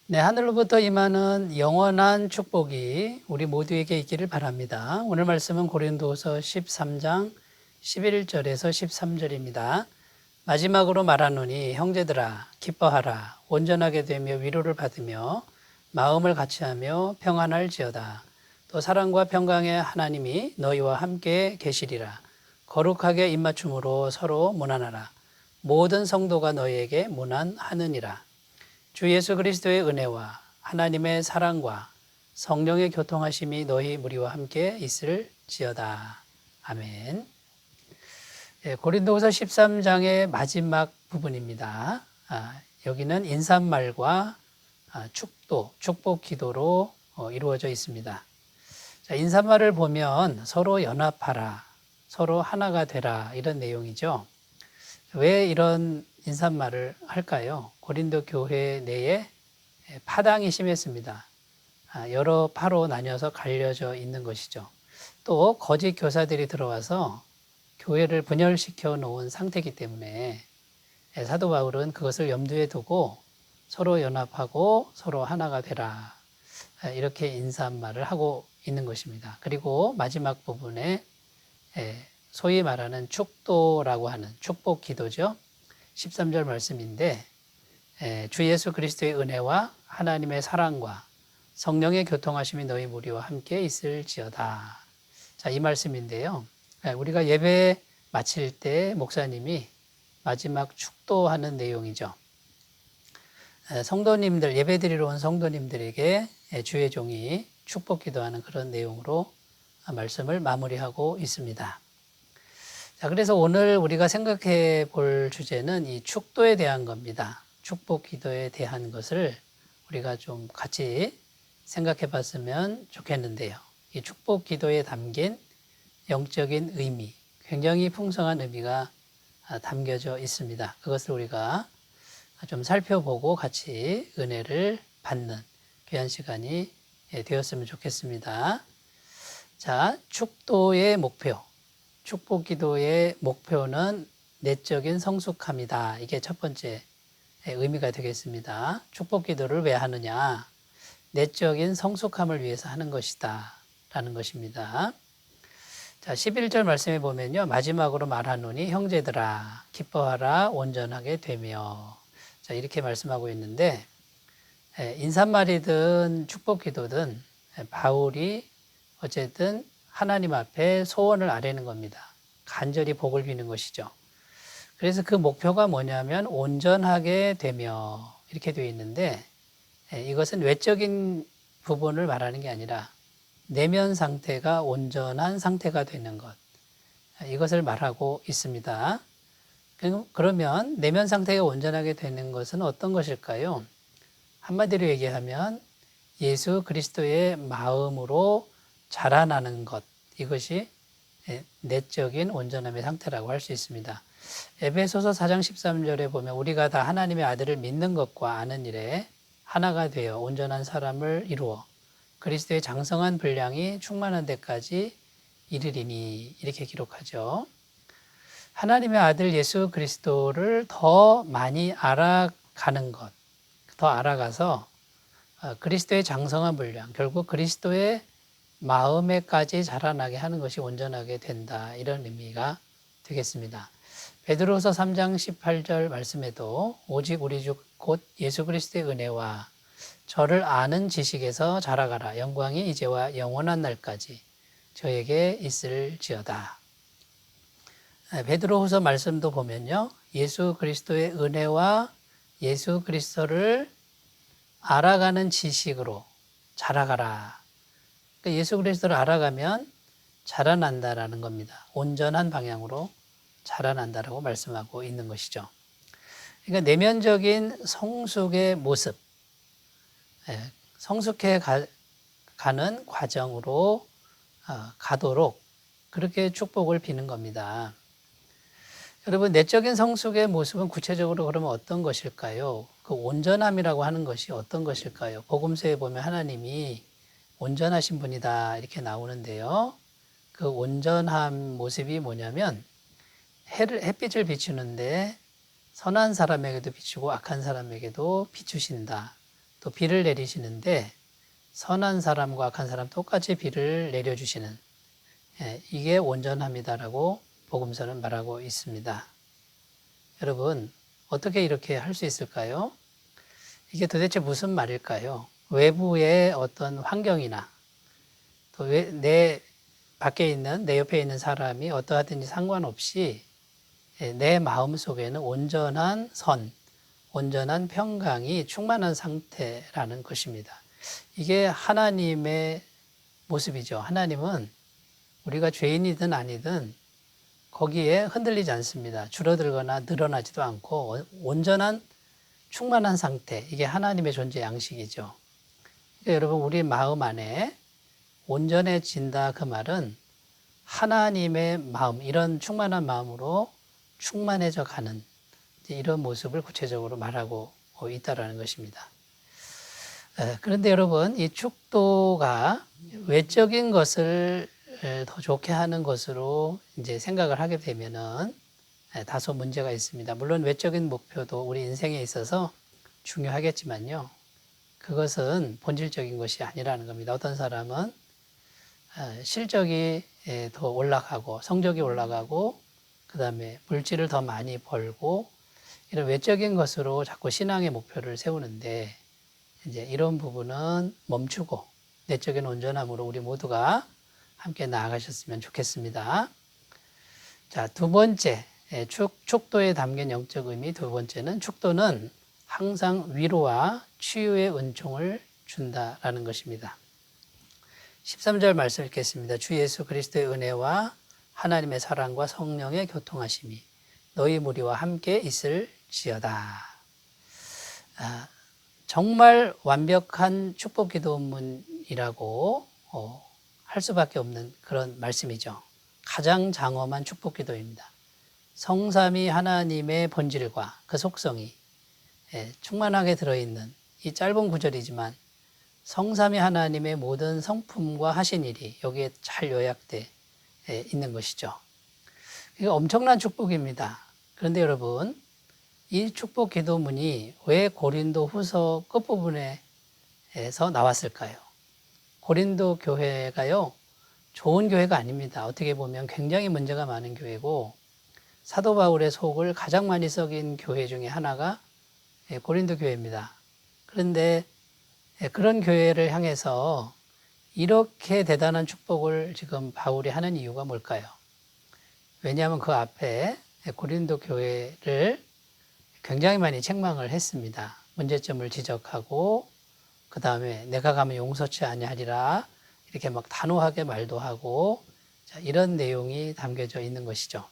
네, 하늘로부터 임하는 영원한 축복이 우리 모두에게 있기를 바랍니다. 오늘 말씀은 고린도서 13장 11절에서 13절입니다. 마지막으로 말하노니 형제들아 기뻐하라 온전하게 되며 위로를 받으며 마음을 같이하며 평안할지어다. 또 사랑과 평강의 하나님이 너희와 함께 계시리라. 거룩하게 입맞춤으로 서로 문안하라. 모든 성도가 너희에게 문안하느니라. 주 예수 그리스도의 은혜와 하나님의 사랑과 성령의 교통하심이 너희 무리와 함께 있을지어다. 아멘. 고린도후서 13장의 마지막 부분입니다. 여기는 인사말과 축도, 축복 기도로 이루어져 있습니다. 인사말을 보면 서로 연합하라, 서로 하나가 되라 이런 내용이죠. 왜 이런 인사말을 할까요? 고린도 교회 내에 파당이 심했습니다. 여러 파로 나뉘어서 갈려져 있는 것이죠. 또 거짓 교사들이 들어와서 교회를 분열시켜 놓은 상태이기 때문에 사도 바울은 그것을 염두에 두고 서로 연합하고 서로 하나가 되라 이렇게 인사말을 하고 있는 것입니다. 그리고 마지막 부분에 소위 말하는 축도라고 하는 축복 기도죠. 13절 말씀인데 주 예수 그리스도의 은혜와 하나님의 사랑과 성령의 교통하심이 너희 무리와 함께 있을지어다. 자, 이 말씀인데요. 우리가 예배 마칠 때 목사님이 마지막 축도하는 내용이죠. 성도님들, 예배 드리러 온 성도님들에게 주의 종이 축복 기도하는 그런 내용으로 말씀을 마무리하고 있습니다. 자, 그래서 오늘 우리가 생각해 볼 주제는 이 축도에 대한 겁니다. 축복 기도에 대한 것을 우리가 좀 같이 생각해 봤으면 좋겠는데요. 이 축복 기도에 담긴 영적인 의미, 굉장히 풍성한 의미가 담겨져 있습니다. 그것을 우리가 좀 살펴보고 같이 은혜를 받는 귀한 시간이 되었으면 좋겠습니다. 자, 축도의 목표. 축복 기도의 목표는 내적인 성숙함이다. 이게 첫 번째 의미가 되겠습니다. 축복 기도를 왜 하느냐? 내적인 성숙함을 위해서 하는 것이다. 라는 것입니다. 자, 11절 말씀에 보면요. 마지막으로 말하노니 형제들아 기뻐하라 온전하게 되며. 자, 이렇게 말씀하고 있는데 인사말이든 축복 기도든 바울이 어쨌든 하나님 앞에 소원을 아뢰는 겁니다. 간절히 복을 비는 것이죠. 그래서 그 목표가 뭐냐면 온전하게 되며 이렇게 되어 있는데 이것은 외적인 부분을 말하는 게 아니라 내면 상태가 온전한 상태가 되는 것, 이것을 말하고 있습니다. 그러면 내면 상태가 온전하게 되는 것은 어떤 것일까요? 한마디로 얘기하면 예수 그리스도의 마음으로 자라나는 것, 이것이 내적인 온전함의 상태라고 할 수 있습니다. 에베소서 4장 13절에 보면 우리가 다 하나님의 아들을 믿는 것과 아는 일에 하나가 되어 온전한 사람을 이루어 그리스도의 장성한 분량이 충만한 데까지 이르리니 이렇게 기록하죠. 하나님의 아들 예수 그리스도를 더 많이 알아가는 것, 더 알아가서 그리스도의 장성한 분량, 결국 그리스도의 마음에까지 자라나게 하는 것이 온전하게 된다. 이런 의미가 되겠습니다. 베드로서 3장 18절 말씀에도 오직 우리 주 곧 예수 그리스도의 은혜와 저를 아는 지식에서 자라가라. 영광이 이제와 영원한 날까지 저에게 있을지어다. 베드로후서 말씀도 보면요. 예수 그리스도의 은혜와 예수 그리스도를 알아가는 지식으로 자라가라. 예수 그리스도를 알아가면 자라난다라는 겁니다. 온전한 방향으로 자라난다라고 말씀하고 있는 것이죠. 그러니까 내면적인 성숙의 모습, 성숙해 가는 과정으로 가도록 그렇게 축복을 비는 겁니다. 여러분, 내적인 성숙의 모습은 구체적으로 그러면 어떤 것일까요? 그 온전함이라고 하는 것이 어떤 것일까요? 복음서에 보면 하나님이 온전하신 분이다 이렇게 나오는데요. 그 온전한 모습이 뭐냐면 햇빛을 비추는데 선한 사람에게도 비추고 악한 사람에게도 비추신다. 또 비를 내리시는데 선한 사람과 악한 사람 똑같이 비를 내려주시는, 이게 온전함이다라고 복음서는 말하고 있습니다. 여러분, 어떻게 이렇게 할 수 있을까요? 이게 도대체 무슨 말일까요? 외부의 어떤 환경이나 또 내 밖에 있는, 내 옆에 있는 사람이 어떠하든지 상관없이 내 마음 속에는 온전한 선, 온전한 평강이 충만한 상태라는 것입니다. 이게 하나님의 모습이죠. 하나님은 우리가 죄인이든 아니든 거기에 흔들리지 않습니다. 줄어들거나 늘어나지도 않고 온전한 충만한 상태, 이게 하나님의 존재 양식이죠. 그러니까 여러분, 우리 마음 안에 온전해진다, 그 말은 하나님의 마음, 이런 충만한 마음으로 충만해져 가는 이런 모습을 구체적으로 말하고 있다는 것입니다. 그런데 여러분, 이 축도가 외적인 것을 더 좋게 하는 것으로 이제 생각을 하게 되면은 다소 문제가 있습니다. 물론 외적인 목표도 우리 인생에 있어서 중요하겠지만요. 그것은 본질적인 것이 아니라는 겁니다. 어떤 사람은 실적이 더 올라가고 성적이 올라가고 그 다음에 물질을 더 많이 벌고 이런 외적인 것으로 자꾸 신앙의 목표를 세우는데 이제 이런 부분은 멈추고 내적인 온전함으로 우리 모두가 함께 나아가셨으면 좋겠습니다. 자, 두 번째, 축도에 담긴 영적 의미 두 번째는 축도는 항상 위로와 치유의 은총을 준다라는 것입니다. 13절 말씀 읽겠습니다. 주 예수 그리스도의 은혜와 하나님의 사랑과 성령의 교통하심이 너희 무리와 함께 있을지어다. 정말 완벽한 축복 기도문이라고 할 수밖에 없는 그런 말씀이죠. 가장 장엄한 축복 기도입니다. 성삼위 하나님의 본질과 그 속성이 충만하게 들어있는 이 짧은 구절이지만 성삼위 하나님의 모든 성품과 하신 일이 여기에 잘 요약돼 있는 것이죠. 이거 엄청난 축복입니다. 그런데 여러분, 이 축복 기도문이 왜 고린도 후서 끝부분에서 나왔을까요? 고린도 교회가요, 좋은 교회가 아닙니다. 어떻게 보면 굉장히 문제가 많은 교회고 사도 바울의 속을 가장 많이 썩인 교회 중에 하나가 고린도 교회입니다. 그런데 그런 교회를 향해서 이렇게 대단한 축복을 지금 바울이 하는 이유가 뭘까요? 왜냐하면 그 앞에 고린도 교회를 굉장히 많이 책망을 했습니다. 문제점을 지적하고 그 다음에 내가 가면 용서치 아니하리라 이렇게 막 단호하게 말도 하고 이런 내용이 담겨져 있는 것이죠.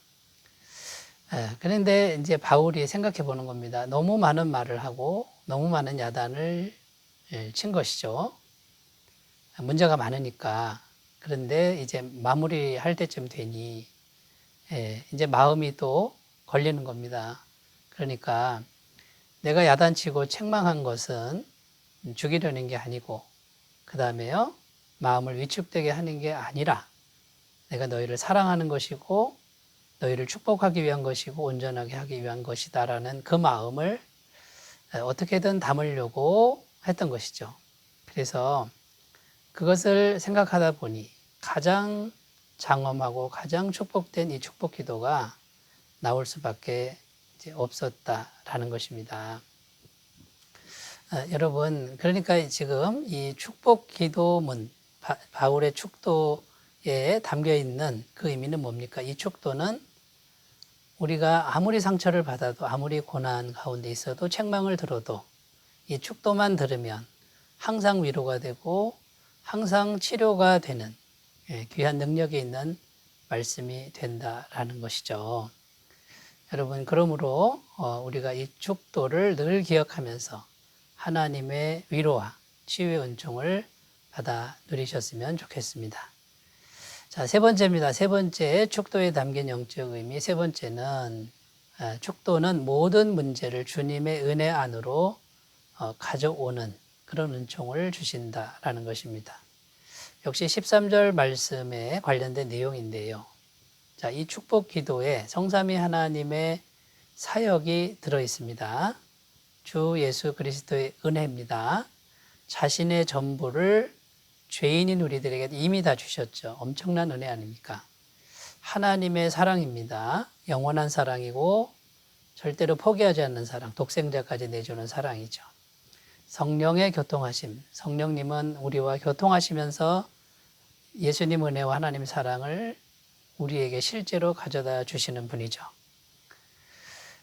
그런데 이제 바울이 생각해 보는 겁니다. 너무 많은 말을 하고 너무 많은 야단을 친 것이죠. 문제가 많으니까. 그런데 이제 마무리할 때쯤 되니 이제 마음이 또 걸리는 겁니다. 그러니까 내가 야단치고 책망한 것은 죽이려는 게 아니고 그 다음에요, 마음을 위축되게 하는 게 아니라 내가 너희를 사랑하는 것이고 너희를 축복하기 위한 것이고 온전하게 하기 위한 것이다라는 그 마음을 어떻게든 담으려고 했던 것이죠. 그래서 그것을 생각하다 보니 가장 장엄하고 가장 축복된 이 축복 기도가 나올 수밖에 없었다라는 것입니다. 여러분, 그러니까 지금 이 축복 기도문, 바울의 축도에 담겨 있는 그 의미는 뭡니까? 이 축도는 우리가 아무리 상처를 받아도 아무리 고난 가운데 있어도 책망을 들어도 이 축도만 들으면 항상 위로가 되고 항상 치료가 되는 귀한 능력이 있는 말씀이 된다라는 것이죠. 여러분, 그러므로 우리가 이 축도를 늘 기억하면서 하나님의 위로와 치유의 은총을 받아 누리셨으면 좋겠습니다. 자, 세 번째입니다. 세 번째, 축도에 담긴 영적 의미. 세 번째는 축도는 모든 문제를 주님의 은혜 안으로 가져오는 그런 은총을 주신다라는 것입니다. 역시 13절 말씀에 관련된 내용인데요. 자, 이 축복 기도에 성삼위 하나님의 사역이 들어 있습니다. 주 예수 그리스도의 은혜입니다. 자신의 전부를 죄인인 우리들에게 이미 다 주셨죠. 엄청난 은혜 아닙니까? 하나님의 사랑입니다. 영원한 사랑이고 절대로 포기하지 않는 사랑, 독생자까지 내주는 사랑이죠. 성령의 교통하심, 성령님은 우리와 교통하시면서 예수님 은혜와 하나님 사랑을 우리에게 실제로 가져다 주시는 분이죠.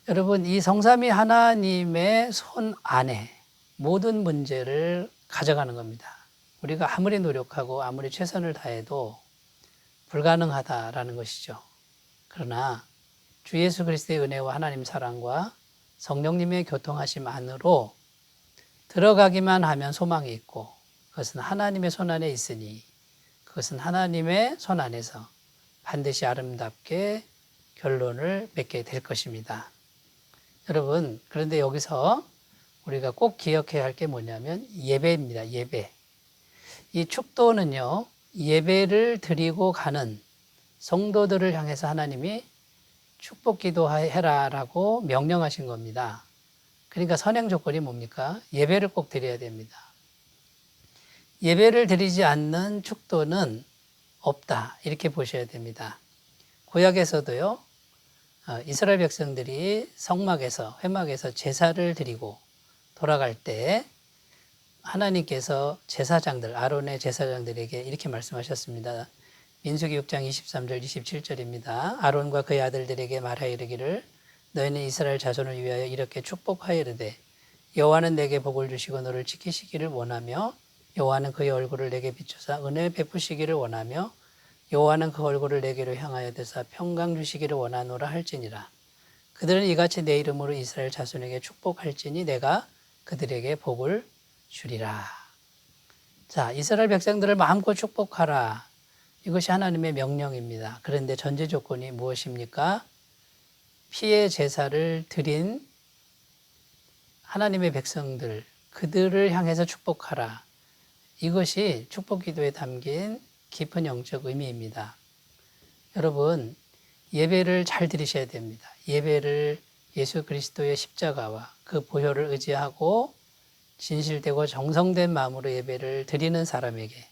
여러분, 이 성삼위 하나님의 손 안에 모든 문제를 가져가는 겁니다. 우리가 아무리 노력하고 아무리 최선을 다해도 불가능하다라는 것이죠. 그러나 주 예수 그리스도의 은혜와 하나님 사랑과 성령님의 교통하심 안으로 들어가기만 하면 소망이 있고, 그것은 하나님의 손 안에 있으니 그것은 하나님의 손 안에서 반드시 아름답게 결론을 맺게 될 것입니다. 여러분, 그런데 여기서 우리가 꼭 기억해야 할 게 뭐냐면 예배입니다. 예배. 이 축도는요, 예배를 드리고 가는 성도들을 향해서 하나님이 축복 기도해라라고 명령하신 겁니다. 그러니까 선행 조건이 뭡니까? 예배를 꼭 드려야 됩니다. 예배를 드리지 않는 축도는 없다. 이렇게 보셔야 됩니다. 구약에서도요, 이스라엘 백성들이 성막에서, 회막에서 제사를 드리고 돌아갈 때 하나님께서 제사장들, 아론의 제사장들에게 이렇게 말씀하셨습니다. 민수기 6장 23절 27절입니다. 아론과 그의 아들들에게 말하여 이르기를 너희는 이스라엘 자손을 위하여 이렇게 축복하여 이르되 여호와는 내게 복을 주시고 너를 지키시기를 원하며 여호와는 그의 얼굴을 내게 비추사 은혜 베푸시기를 원하며 여호와는 그 얼굴을 내게로 향하여 드사 평강 주시기를 원하노라 할지니라. 그들은 이같이 내 이름으로 이스라엘 자손에게 축복할지니 내가 그들에게 복을 주리라. 자, 이스라엘 백성들을 마음껏 축복하라. 이것이 하나님의 명령입니다. 그런데 전제 조건이 무엇입니까? 피의 제사를 드린 하나님의 백성들, 그들을 향해서 축복하라. 이것이 축복 기도에 담긴 깊은 영적 의미입니다. 여러분, 예배를 잘 드리셔야 됩니다. 예배를 예수 그리스도의 십자가와 그 보혈을 의지하고 진실되고 정성된 마음으로 예배를 드리는 사람에게,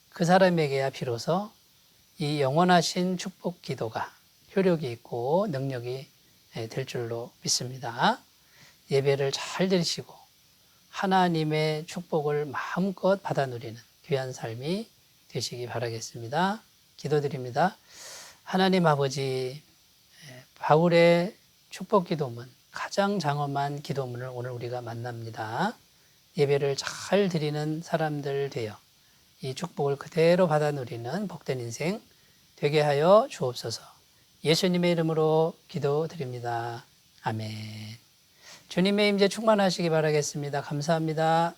그 사람에게야 비로소 이 영원하신 축복 기도가 효력이 있고 능력이 될 줄로 믿습니다. 예배를 잘 드리시고 하나님의 축복을 마음껏 받아 누리는 귀한 삶이 되시기 바라겠습니다. 기도드립니다. 하나님 아버지, 바울의 축복 기도문, 가장 장엄한 기도문을 오늘 우리가 만납니다. 예배를 잘 드리는 사람들 되어 이 축복을 그대로 받아 누리는 복된 인생 되게 하여 주옵소서. 예수님의 이름으로 기도드립니다. 아멘. 주님의 임재 충만하시기 바라겠습니다. 감사합니다.